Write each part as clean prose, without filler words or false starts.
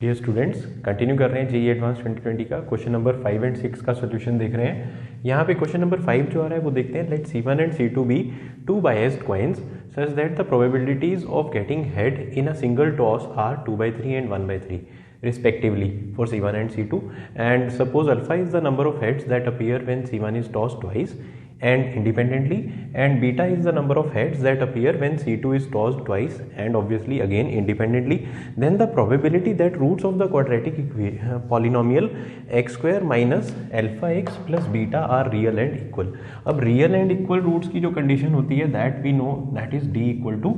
Dear students, continue कर रहे हैं जेईई एडवांस 2020 का क्वेश्चन नंबर 5 एंड 6 का सोल्यूशन देख रहे हैं। यहाँ पे क्वेश्चन नंबर 5 जो आ रहा है वो देखते हैं। Let C1 and C2 be two biased coins such that the probabilities of getting head in a single toss are 2/3 and 1/3 respectively for C1 and C2, and suppose alpha is the number of heads that appear when C1 is tossed twice and independently, and beta is the number of heads that appear when C2 is tossed twice and obviously again independently. Then the probability that roots of the quadratic polynomial x square minus alpha x plus beta are real and equal. अब real and equal roots की जो condition होती है that we know that is d equal to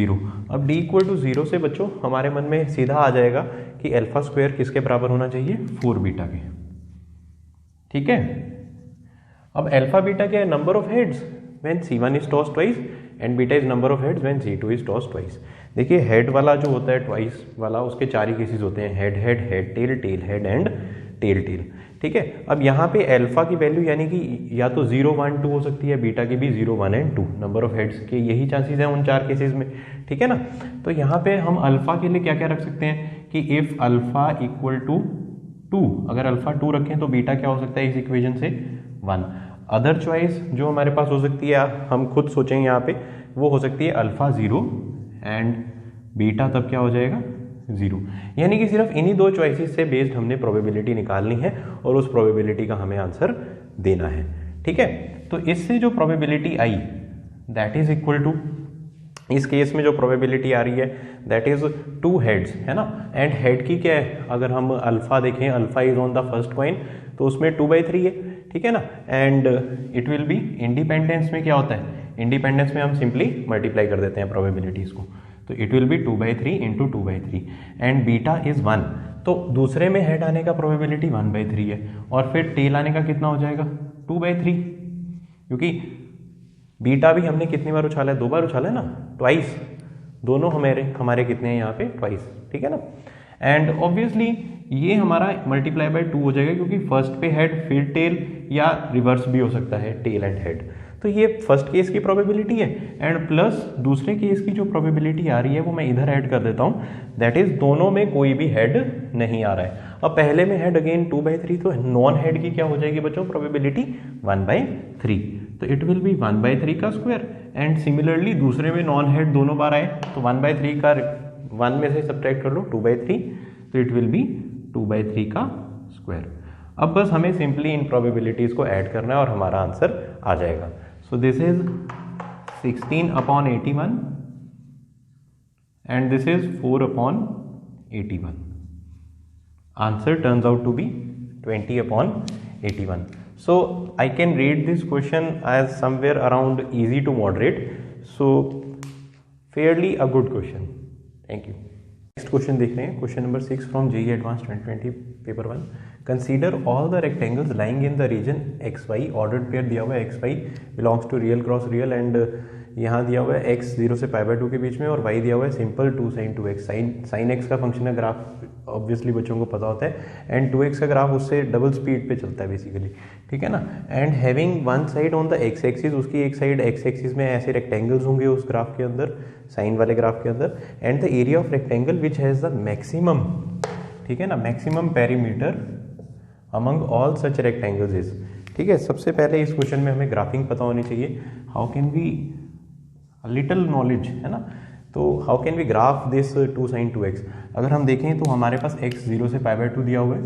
0. अब d equal to 0 से बच्चों हमारे मन में सीधा आ जाएगा कि अल्फा स्क्वायर किसके बराबर होना चाहिए, 4 बीटा के। ठीक है, अब अल्फा बीटा क्या है, number of heads when C1 is tossed twice and beta is number of heads when C2 is tossed twice. देखिए हेड वाला जो होता है ट्वाइस वाला, उसके 4 ही केसेस होते हैं, head head head tail tail head and tail tail. ठीक है, अब यहाँ पे अल्फा की वैल्यू यानी कि या तो 0 1 2 हो सकती है, बीटा की भी 0 1 एंड 2, नंबर ऑफ हेड्स के यही चांसेस हैं उन 4 केसेस में। ठीक है ना, तो यहाँ पे हम अल्फा के लिए क्या क्या रख सकते हैं कि इफ अल्फा इक्वल टू 2, अगर अल्फा 2 रखें तो बीटा क्या हो सकता है इस इक्वेशन से 1। अदर चॉइस जो हमारे पास हो सकती है, हम खुद सोचेंगे यहाँ पे, वो हो सकती है अल्फा 0 एंड बीटा तब क्या हो जाएगा 0। यानी कि सिर्फ इन्हीं 2 चॉइसेस से बेस्ड हमने प्रोबेबिलिटी निकालनी है और उस प्रोबेबिलिटी का हमें आंसर देना है। ठीक है, तो इससे जो प्रोबेबिलिटी आई दैट इज इक्वल टू, इस केस में जो प्रोबेबिलिटी आ रही है दैट इज 2 हेड्स, है ना, एंड हेड की क्या है, अगर हम अल्फा देखें, alpha is on the first coin, तो उसमें 2/3 है। ठीक है ना, and it will be independence में क्या होता है, इंडिपेंडेंस में हम सिंपली मल्टीप्लाई कर देते हैं प्रोबेबिलिटीज को, तो it will be 2/3 into 2/3 and beta is 1, तो दूसरे में हेड आने का प्रोबेबिलिटी 1/3 है, और फिर टेल आने का कितना हो जाएगा 2/3, क्योंकि बीटा भी हमने कितनी बार उछाला है, 2 बार उछाला है ना, ट्वाइस, दोनों हमारे कितने हैं यहाँ पे ट्वाइस। ठीक है ना, एंड ऑब्वियसली ये हमारा मल्टीप्लाई बाय 2 हो जाएगा, क्योंकि फर्स्ट पे हेड फिर टेल या रिवर्स भी हो सकता है, टेल एंड हेड। तो ये फर्स्ट केस की प्रोबेबिलिटी है, एंड प्लस दूसरे केस की जो प्रोबेबिलिटी आ रही है वो मैं इधर ऐड कर देता हूँ, दैट इज दोनों में कोई भी हेड नहीं आ रहा है। अब पहले में हेड अगेन 2/3, तो नॉन हेड की क्या हो जाएगी बच्चों प्रोबेबिलिटी 1/3, तो इट विल बी 1/3 का स्क्वायर, एंड सिमिलरली दूसरे में नॉन हेड दोनों बार आए तो 1/3 का 1 में से सब्ट्रैक्ट कर लो 2/3, तो इट विल बी 2/3 का स्क्वायर। अब बस हमें सिंपली इन प्रोबेबिलिटीज को ऐड करना है और हमारा आंसर आ जाएगा। So this is 16/81 and this is 4/81। Answer turns out to be 20/81। So I can rate this question as somewhere around easy to moderate, so fairly a good question. Thank you. Next question देख रहे हैं, question number 6 from JEE advance 2020 paper 1। Consider all the rectangles lying in the region XY, ordered pair दिया हुआ है XY belongs to real cross real, and यहाँ दिया हुआ है x 0 से π/2 के बीच में, और y दिया हुआ है simple 2 sin 2x। Sine x का फंक्शन है, ग्राफ ऑब्वियसली बच्चों को पता होता है, एंड 2x का ग्राफ उससे डबल स्पीड पे चलता है बेसिकली। ठीक है ना, and having one side on the x axis, उसकी एक साइड x एक्सिस में ऐसे रेक्टेंगल्स होंगे उस ग्राफ के अंदर, साइन वाले ग्राफ के अंदर, and the area of rectangle which has the maximum, ठीक है ना, maximum perimeter among all such rectangles is. ठीक है, सबसे पहले इस क्वेश्चन में हमें ग्राफिंग पता होनी चाहिए, how can we little knowledge, है ना, तो how can we graph this 2 sin 2x। अगर हम देखें तो हमारे पास x 0 से π/2 दिया हुआ है,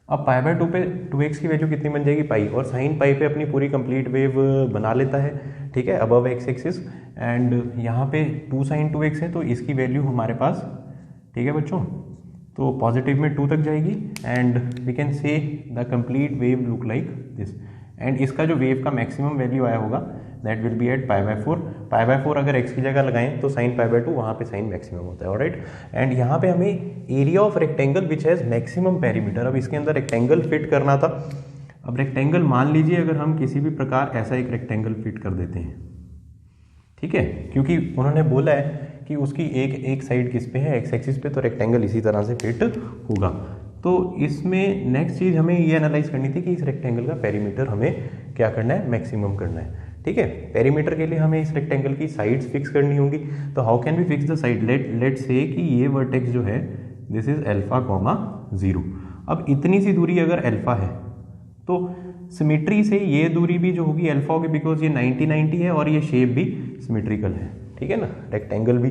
अब π/2 पे 2x की वैल्यू कितनी बन जाएगी पाई, और साइन पाई पे अपनी पूरी कंप्लीट वेव बना लेता है। ठीक है, अबव x एक्सिस, एंड यहाँ पे 2 sin 2x है तो इसकी वैल्यू हमारे पास, ठीक है बच्चों, तो पॉजिटिव में 2 तक जाएगी, and we can say the complete wave look like this, and इसका जो वेव का मैक्सिमम वैल्यू आया होगा दैट विल बी एट π/4। π/4 अगर x की जगह लगाएं तो साइन π/2, वहाँ पे साइन मैक्सिमम होता है, ऑलराइट। एंड यहाँ पे हमें area of rectangle which has maximum perimeter, अब इसके अंदर रेक्टेंगल फिट करना था। अब रेक्टेंगल मान लीजिए अगर हम किसी भी प्रकार ऐसा एक रेक्टेंगल फिट कर देते हैं, ठीक है, क्योंकि उन्होंने बोला है कि उसकी एक साइड किस पे है, x एक्सिस पे, तो रेक्टेंगल इसी तरह से फिट होगा। तो इसमें नेक्स्ट चीज़ हमें ये एनालाइज करनी थी कि इस रेक्टेंगल का पेरीमीटर हमें क्या करना है, मैक्सिमम करना है। ठीक है। पेरीमीटर के लिए हमें इस रेक्टेंगल की साइड्स फिक्स करनी होंगी, तो how can we fix the side? Let's say कि ये वर्टेक्स जो है दिस इज अल्फा कॉमा 0। अब इतनी सी दूरी अगर अल्फा है तो सिमेट्री से ये दूरी भी जो होगी अल्फा होगी, बिकॉज ये 90-90 है और ये शेप भी सिमेट्रिकल है, ठीक है ना, रेक्टेंगल भी।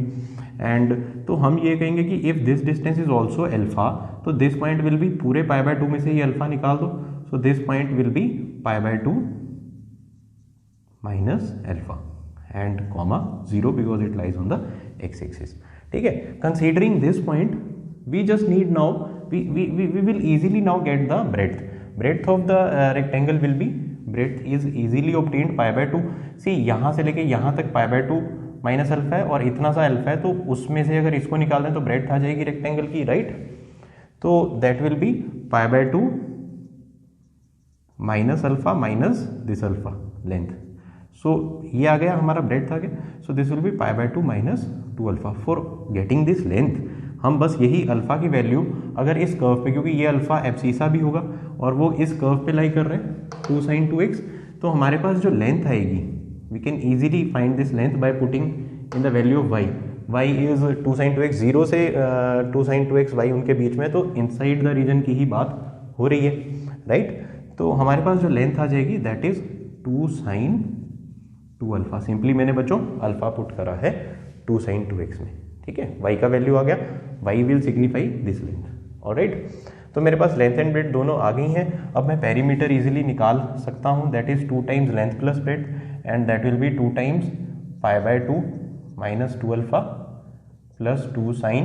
एंड तो हम ये कहेंगे कि if this distance is also alpha, तो दिस पॉइंट विल बी पूरे π/2 में से ये अल्फा निकाल दो, so this point will be π/2 minus alpha and comma 0 because it lies on the X axis, ठीक है। Considering this point we just need now we will easily now get the breadth of the rectangle will be, breadth is easily obtained π/2। see यहाँ से लेके यहाँ तक π/2 minus alpha है और इतना सा अल्फा है, तो उसमें से अगर इसको निकाल दें तो ब्रेड्थ आ जाएगी रेक्टेंगल की, राइट। तो that will be π/2 minus alpha minus this alpha length, so ये आ गया हमारा ब्रेड्थ आ गया, so this will be π/2 minus 2 alpha. For getting this length हम बस यही अल्फा की वैल्यू अगर इस कर्व पे, क्योंकि ये अल्फा एब्सिसा भी होगा और वो इस कर्व पे लाई कर रहे हैं 2 sin 2x, तो हमारे पास जो लेंथ आएगी we can easily find this length by putting in the value of y is 2 sin 2x, 0 से 2 sin 2x y उनके बीच में, तो इनसाइड द रीजन की ही बात हो रही है, राइट। तो हमारे पास जो लेंथ आ जाएगी that is 2 sin 2 alpha. Simply मैंने बच्चों अल्फा पुट करा है 2 sin 2x में, ठीक है। y का वैल्यू आ गया, y will signify this length, alright. तो मेरे पास लेंथ एंड ब्रेड्थ दोनों आ गई हैं। अब मैं पेरीमीटर इजीली निकाल सकता हूं, that is 2 times length plus breadth and that will be 2 times π/2 minus 2 alpha plus 2 sin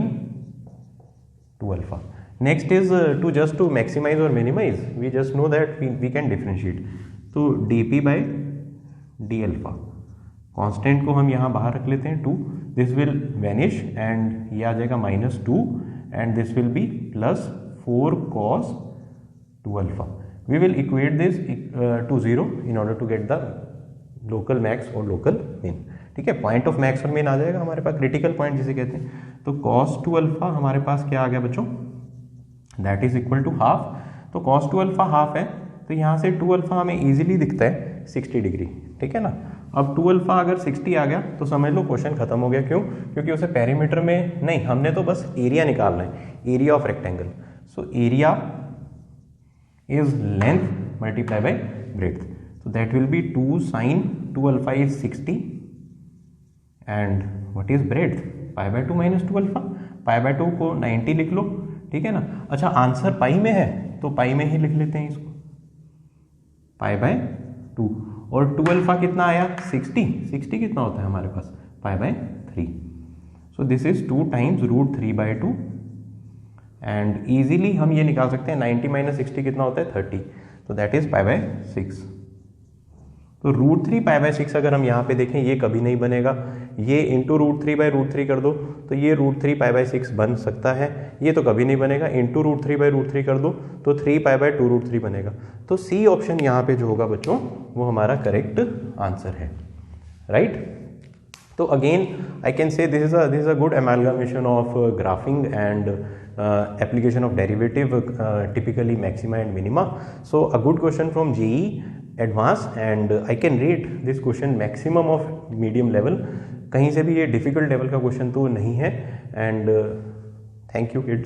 2 alpha. Next is just to maximize or minimize we just know that we can differentiate, तो dp/d alpha constant को हम यहाँ बाहर रख लेते हैं 2, this will vanish and ये आ जाएगा -2 and this will be +4 cos 2 अल्फा। We will equate this to 0 in order to get the local max और लोकल मिन, ठीक है। पॉइंट ऑफ मैक्स और मिन आ जाएगा हमारे पास, क्रिटिकल पॉइंट जिसे कहते हैं। तो cos 2 अल्फा हमारे पास क्या आ गया बच्चों, that is equal to half. तो cos 2 अल्फा हाफ है, तो यहाँ से 2 अल्फा हमें इजीली दिखता है 60 डिग्री, ठीक है ना। अब 2 अल्फा अगर 60 आ गया तो समझ लो क्वेश्चन खत्म हो गया। क्यों? क्योंकि उसे पेरीमीटर में नहीं, हमने तो बस एरिया निकालना है, area of rectangle. So area is length multiply by breadth, so that will be 2 sin 2 alpha is 60 and what is breadth π/2 minus 2 alpha, π/2 को 90 लिख लो, ठीक है ना। अच्छा आंसर पाई में है तो पाई में ही लिख लेते हैं इसको, π/2 और 2 अल्फा कितना आया 60 कितना होता है हमारे पास π/3, so this is 2 times √3/2 and easily हम ये निकाल सकते हैं 90 माइनस 60 कितना होता है 30, तो दैट इज π/6। तो √3 π/6 अगर हम यहाँ पे देखें ये कभी नहीं बनेगा, ये इंटू √3/√3 कर दो तो ये √3 π/6 बन सकता है, ये तो कभी नहीं बनेगा, इंटू √3/√3 कर दो तो 3 π/2 √3 बनेगा। तो सी ऑप्शन यहाँ पे जो होगा बच्चों वो हमारा करेक्ट आंसर है, राइट। तो again I can say this is a good amalgamation of graphic and application of derivative, typically maxima and minima. So a good question from JEE advanced and I can rate this question maximum of medium level, कहीं से भी ये difficult level का question तो नहीं है। and thank you kids.